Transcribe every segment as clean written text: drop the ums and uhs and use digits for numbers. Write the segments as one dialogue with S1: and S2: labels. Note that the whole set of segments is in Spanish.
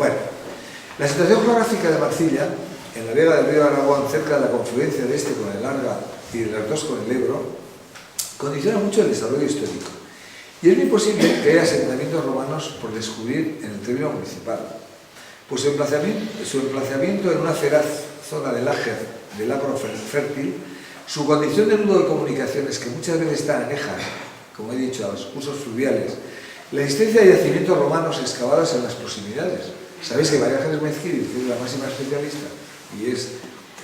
S1: Bueno, la situación geográfica de Marcilla, en la vega del río Aragón, cerca de la confluencia de este con el Arga y de las dos con el Ebro, condiciona mucho el desarrollo histórico. Y es muy posible que haya asentamientos romanos por descubrir en el término municipal, pues su emplazamiento en una feraz zona del Áger, del agro fértil, su condición de nudo de comunicaciones que muchas veces está aneja, como he dicho, a los cursos fluviales, la existencia de yacimientos romanos excavados en las proximidades. Sabéis que María Ángeles Mezquiri, que es la máxima especialista y es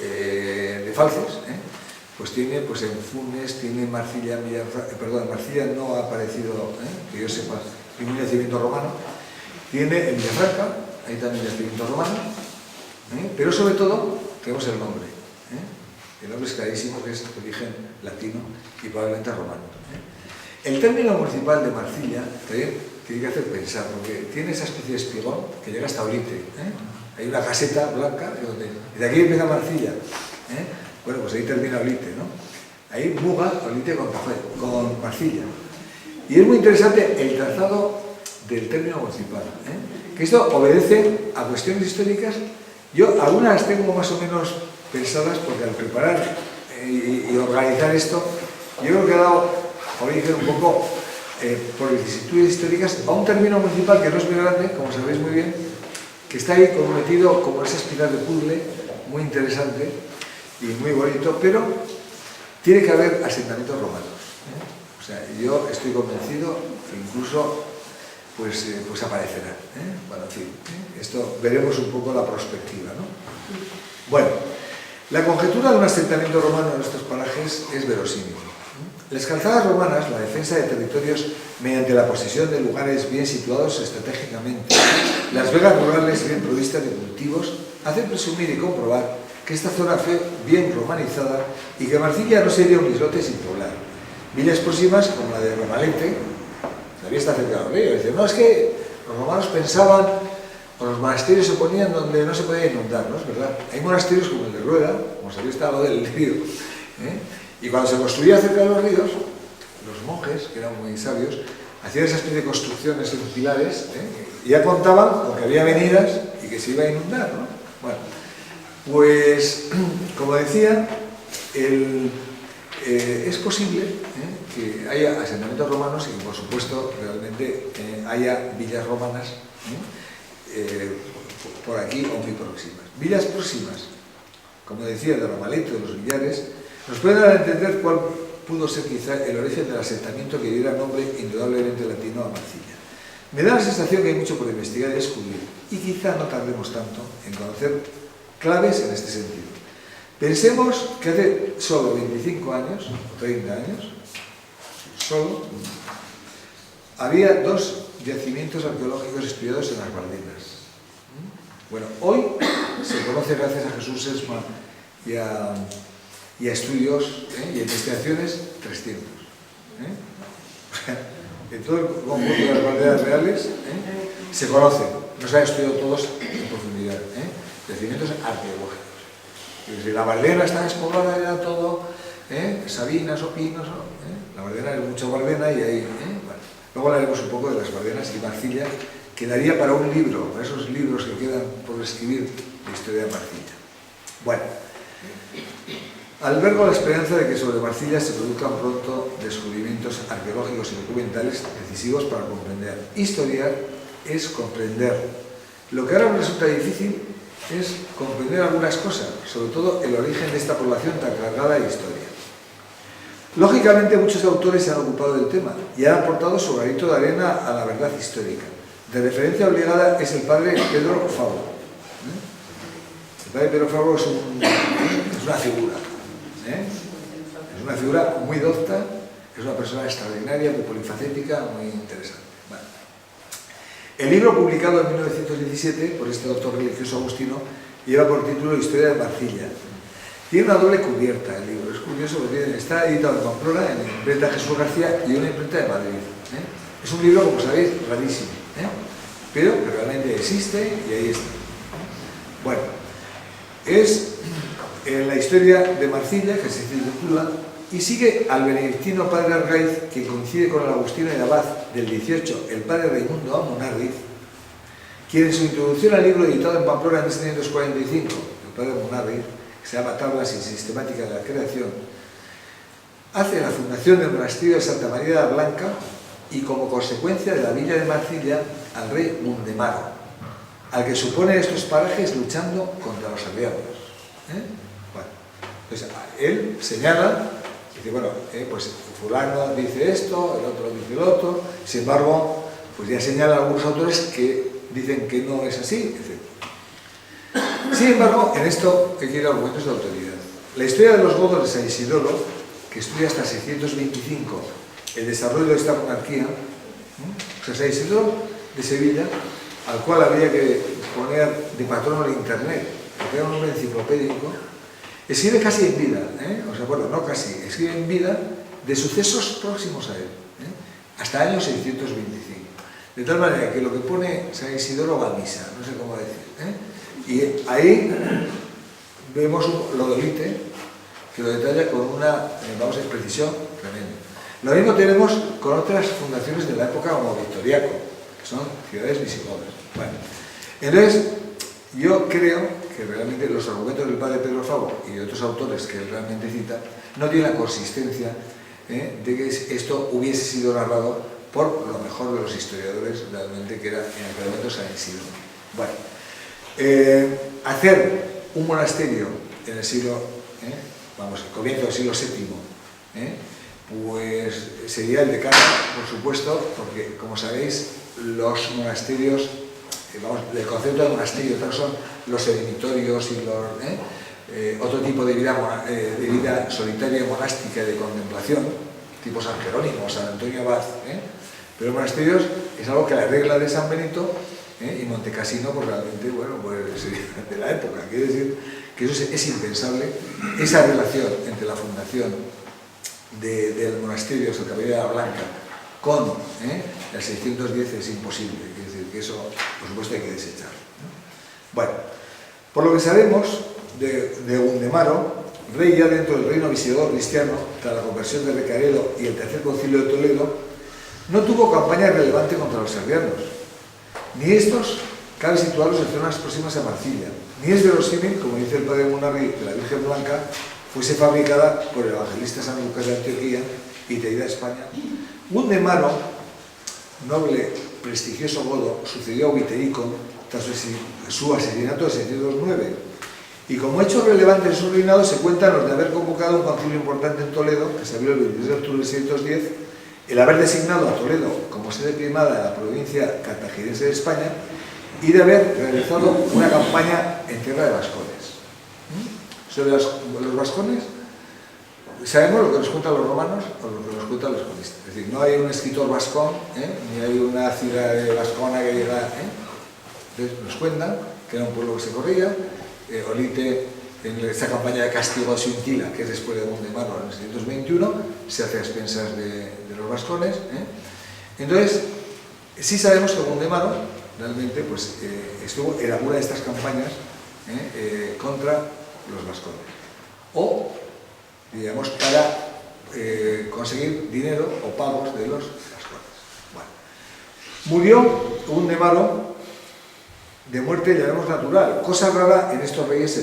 S1: de Falces, pues tiene pues en Funes, tiene Marcilla, perdón, Marcilla no ha aparecido, que yo sepa, ningún yacimiento romano, tiene en Villafranca, hay también yacimiento romano, pero sobre todo tenemos el nombre. El nombre es clarísimo, que es de origen latino y probablemente romano. El término municipal de Marcilla también tiene que hacer pensar, porque tiene esa especie de espigón que llega hasta Olite. Hay una caseta blanca, y de aquí empieza Marcilla. Bueno, pues ahí termina Olite, ¿no? Ahí Muga, Olite con Marcilla. Y es muy interesante el trazado del término municipal, que esto obedece a cuestiones históricas. Yo algunas las tengo más o menos pensadas, porque al preparar y organizar esto, yo creo que ha dado origen un poco por vicisitudes históricas a un término municipal que no es muy grande, como sabéis muy bien, que está ahí metido como esa espiral de puzzle, muy interesante y muy bonito, pero tiene que haber asentamientos romanos. O sea, yo estoy convencido que incluso pues aparecerán. Bueno, en fin, esto veremos un poco la perspectiva, ¿no? Bueno, la conjetura de un asentamiento romano en estos parajes es verosímil. Las calzadas romanas, la defensa de territorios mediante la posesión de lugares bien situados estratégicamente, las vegas rurales bien provistas de cultivos, hacen presumir y comprobar que esta zona fue bien romanizada y que Marcilla no sería un islote sin poblar. Villas próximas, como la de Romalete, todavía está cerca del río, dicen, no, es que los romanos pensaban, o los monasterios se ponían donde no se podía inundar, ¿no? Es verdad. Hay monasterios como el de Rueda, como sabéis, está lo del río, y cuando se construía cerca de los ríos, los monjes, que eran muy sabios, hacían esa especie de construcciones en pilares, y ya contaban con que había venidas y que se iba a inundar, ¿no? Bueno, pues, como decía, es posible que haya asentamientos romanos y que, por supuesto, realmente haya villas romanas por aquí o muy próximas. Villas próximas, como decía, de Romalete, de los Villares, nos pueden dar a entender cuál pudo ser quizá el origen del asentamiento que diera nombre indudablemente latino a Marcilla. Me da la sensación que hay mucho por investigar y descubrir, y quizá no tardemos tanto en conocer claves en este sentido. Pensemos que hace solo 25 años, o 30 años, solo, había dos yacimientos arqueológicos estudiados en las Valdenas. Bueno, hoy se conoce gracias a Jesús Sesma y a estudios y a investigaciones 300. En todo el conjunto de las Valdenas reales se conocen, no se han estudiado todos en profundidad, yacimientos arqueológicos. Y si la Valdena está despoblada, era todo sabinas o pinos, la Valdena es mucha Valdena y ahí, bueno. Luego hablaremos un poco de las Valdenas y Marcilla, que daría para un libro, para esos libros que quedan por escribir la historia de Marcilla. Bueno, albergo la esperanza de que sobre Marcilla se produzcan pronto descubrimientos arqueológicos y documentales decisivos para comprender. Historiar es comprender. Lo que ahora nos resulta difícil es comprender algunas cosas, sobre todo el origen de esta población tan cargada de historia. Lógicamente, muchos autores se han ocupado del tema y han aportado su granito de arena a la verdad histórica. De referencia obligada es el padre Pedro Fabro. El padre Pedro Fabro es una figura. Es una figura muy docta, es una persona extraordinaria, muy polifacética, muy interesante. Bueno. El libro publicado en 1917 por este doctor religioso agustino lleva por título Historia de Marcilla. Tiene una doble cubierta el libro, es curioso porque está editado en Pamplona, en la imprenta Jesús García y una imprenta de Madrid. Es un libro, como sabéis, rarísimo, pero que realmente existe y ahí está. Bueno, es la historia de Marcilla, que se titula, y sigue al benedictino padre Argaiz, que coincide con el agustino y abad del 18, el padre Raimundo Amunarriz, quien en su introducción al libro editado en Pamplona en 1745, el padre Munarri, que se llama Tablas y Sistemática de la Creación, hace la fundación del monasterio de Santa María de la Blanca y como consecuencia de la villa de Marcilla al rey Mundemaro, al que supone estos parajes luchando contra los arrianos. Bueno, pues él señala, dice, bueno, pues fulano dice esto, el otro dice lo otro, sin embargo, pues ya señala algunos autores que dicen que no es así, etc. Sin embargo, en esto hay que ir a argumentos de autoridad. La historia de los godos de San Isidoro, que estudia hasta 625 el desarrollo de esta monarquía, o sea, San Isidoro de Sevilla, al cual habría que poner de patrono el internet, porque era un hombre enciclopédico, escribe casi en vida, o sea, bueno, no casi, escribe en vida de sucesos próximos a él, hasta año 625. De tal manera que lo que pone San Isidoro va a misa, no sé cómo decir. Y ahí vemos lo de Lite, que lo detalla con una, vamos a decir, precisión tremenda. Lo mismo tenemos con otras fundaciones de la época como Victoriaco, que son ciudades visigodas. Bueno, entonces, yo creo que realmente los argumentos del padre Pedro Fabro y de otros autores que él realmente cita no tienen la consistencia de que esto hubiese sido narrado por lo mejor de los historiadores realmente, que era en aquel momento San Isidro. Bueno, hacer un monasterio en el siglo, vamos, el comienzo del siglo VII, pues sería el decano, por supuesto, porque, como sabéis, los monasterios, vamos, el concepto de monasterio, otros son los eremitorios y los, otro tipo de vida solitaria, monástica, de contemplación, tipo San Jerónimo, San Antonio Abad, pero monasterios es algo que la regla de San Benito y Montecassino, pues realmente, bueno, pues de la época. Quiere decir que eso es impensable, esa relación entre la fundación del monasterio de Santa María de la Blanca con el 610 es imposible. Quiere decir que eso, por supuesto, hay que desechar. Bueno, por lo que sabemos de Gundemaro, rey ya dentro del reino visigodo cristiano, tras la conversión de Recaredo y el tercer concilio de Toledo, no tuvo campaña relevante contra los arrianos. Ni estos cabe situarlos en zonas próximas a Marcilla, ni es verosímil, como dice el padre Munarri, que la Virgen Blanca fuese fabricada por el evangelista San Lucas de Antioquía y traída a España. Gundemaro, noble, prestigioso godo, sucedió a Witterico tras su asesinato en 709. Y como hecho relevante en su reinado se cuentan los de haber convocado un concilio importante en Toledo, que se abrió el 23 de octubre de 610, el haber designado a Toledo como sede primada de la provincia cartaginense de España y de haber realizado una campaña en tierra de vascones. Sobre los vascones, sabemos lo que nos cuentan los romanos o lo que nos cuentan los cronistas. Es decir, no hay un escritor vascón, ni hay una ciudad vascona que llega. Entonces nos cuentan que era un pueblo que se corría. Olite, en esta campaña de castigo a Suintila, que es después de Gundemaro en el 621, se hace a expensas de los vascones. Entonces, sí sabemos que Gundemaro realmente pues, estuvo en alguna de estas campañas contra los vascones. O, digamos, para conseguir dinero o pagos de los vascones. Bueno. Murió Gundemaro de muerte, llamemos natural, cosa rara en estos reyes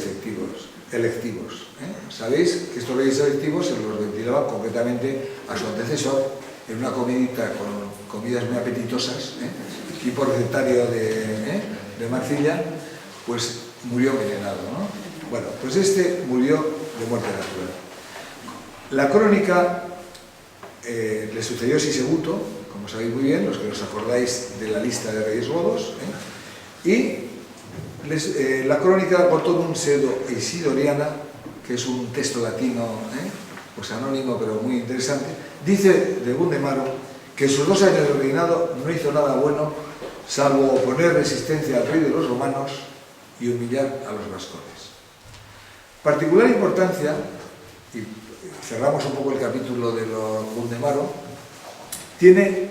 S1: electivos. Sabéis que estos reyes electivos se los ventilaban concretamente a su antecesor en una comidita con comidas muy apetitosas, tipo recetario de Marcilla, pues murió envenenado, ¿no? Bueno, pues este murió de muerte natural. La crónica le sucedió Sisebuto, como sabéis muy bien, los que os acordáis de la lista de reyes godos, y la crónica por todo un pseudo isidoriana, que es un texto latino, pues anónimo pero muy interesante, dice de Gundemaro que en sus 2 años de reinado no hizo nada bueno salvo oponer resistencia al rey de los romanos y humillar a los vascones. Particular importancia, y cerramos un poco el capítulo de Gundemaro, tiene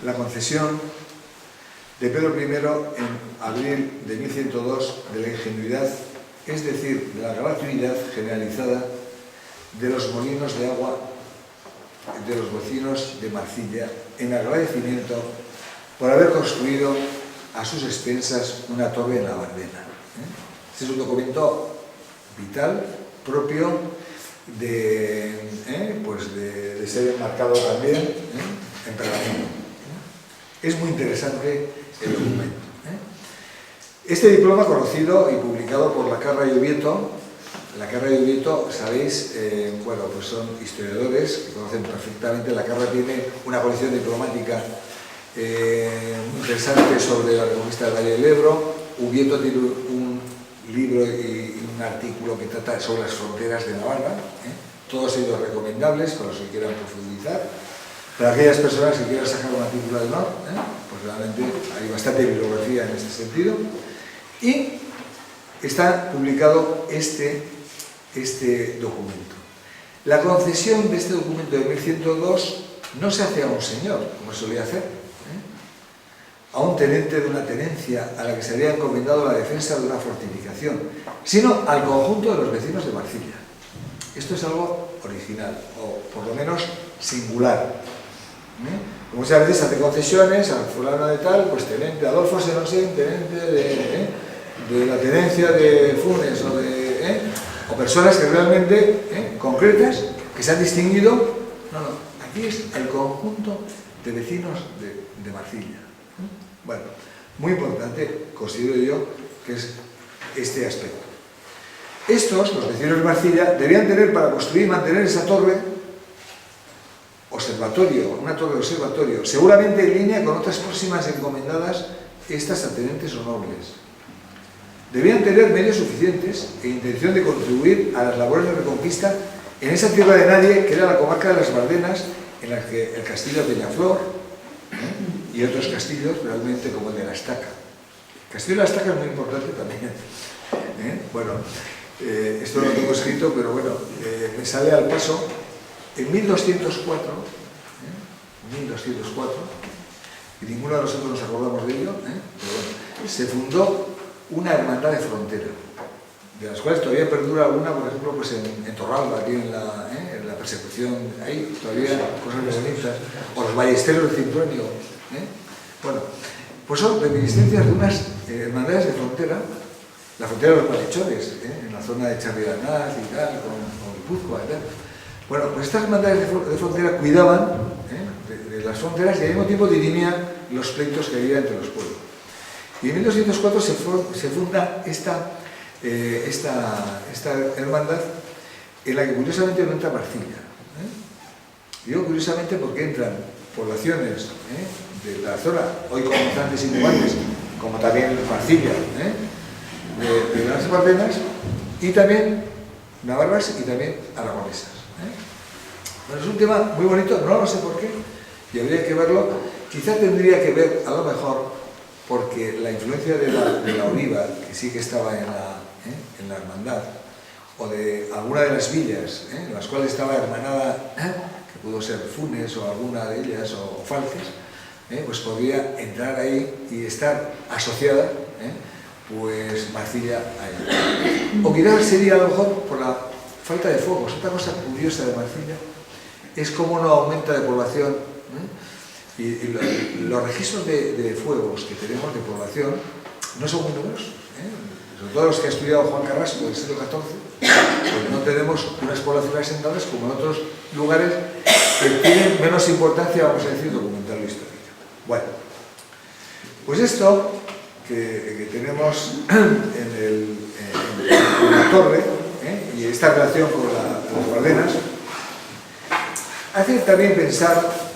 S1: la concesión de Pedro I en abril de 1102 de la ingenuidad, es decir, de la gratuidad generalizada de los molinos de agua de los vecinos de Marcilla en agradecimiento por haber construido a sus expensas una torre en la Bardena. Este es un documento vital, propio de ser enmarcado también en pergamino. Es muy interesante el documento. Este diploma, conocido y publicado por la Carra y Ubieto, sabéis, pues son historiadores que conocen perfectamente. La Carra tiene una colección diplomática muy interesante sobre la reconquista del Valle del Ebro. Ubieto tiene un libro y un artículo que trata sobre las fronteras de Navarra. Todos ellos recomendables para los que quieran profundizar. Para aquellas personas que quieran sacar una título del NOR, pues realmente hay bastante bibliografía en este sentido. Y está publicado este documento. La concesión de este documento de 1102 no se hace a un señor, como se solía hacer, a un tenente de una tenencia a la que se había encomendado la defensa de una fortificación, sino al conjunto de los vecinos de Marcilla. Esto es algo original, o por lo menos singular. Como muchas veces hace concesiones a fulano de tal, pues tenente Adolfo Senosén, tenente de la tenencia de Funes, o personas que realmente, concretas, que se han distinguido. No, aquí es el conjunto de vecinos de Marcilla. Bueno, muy importante, considero yo, que es este aspecto. Estos, los vecinos de Marcilla, debían tener para construir y mantener esa torre observatorio, una torre de observatorio, seguramente en línea con otras próximas encomendadas, estas a tenentes o nobles. Debían tener medios suficientes e intención de contribuir a las labores de reconquista en esa tierra de nadie que era la comarca de las Bardenas, en la que el castillo de Peñaflor y otros castillos, realmente como el de la Estaca. El castillo de la Estaca es muy importante también. Bueno, esto no lo tengo escrito, pero bueno, me sale al paso. En 1204, y ninguno de nosotros nos acordamos de ello, pero bueno, se fundó una hermandad de frontera, de las cuales todavía perdura alguna, por ejemplo, pues en Torralba, aquí en la persecución, hay todavía cosas bonitas, o los ballesteros de Cintruénigo. Bueno, pues son reminiscencias de unas hermandades de frontera, la frontera de los malhechores, en la zona de Charrianaz y tal, con Guipúzcoa y tal. Bueno, pues estas hermandades de frontera cuidaban de las fronteras y al mismo tiempo dirimían los pleitos que había entre los pueblos. Y en 1204 se funda esta hermandad, en la que curiosamente no entra Marcilla. Digo curiosamente porque entran poblaciones de la zona, hoy constantes y inmigrantes, como también Marcilla, de las Bardenas, y también navarras y también aragonesas. Bueno, es un tema muy bonito, no lo sé por qué, y habría que verlo. Quizá tendría que ver, a lo mejor, porque la influencia de la oliva, que sí que estaba en la hermandad, o de alguna de las villas, en las cuales estaba hermanada, que pudo ser Funes o alguna de ellas, o Falces, pues podría entrar ahí y estar asociada, pues Marcilla a ella. O quizás sería a lo mejor por la falta de focos. Otra cosa curiosa de Marcilla es cómo no aumenta de población, y los registros de fuegos que tenemos de población no son muy numerosos. Sobre todo los que ha estudiado Juan Carrasco del siglo XIV, pues no tenemos unas poblaciones asentadas como en otros lugares que tienen menos importancia, vamos a decir, documental o histórica. Bueno, pues esto que tenemos en la torre, y esta relación con las Bardenas, hace también pensar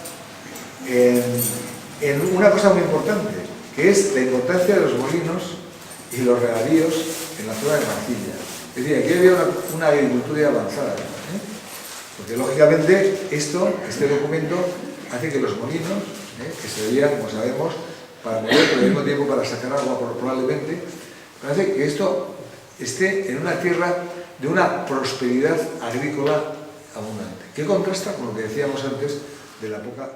S1: en una cosa muy importante, que es la importancia de los molinos y los regadíos en la zona de Marcilla. Es decir, aquí había una agricultura avanzada, porque lógicamente este documento hace que los molinos, que servían, como sabemos, para mover, pero al mismo tiempo para sacar agua probablemente, hace que esto esté en una tierra de una prosperidad agrícola abundante, que contrasta con lo que decíamos antes de la poca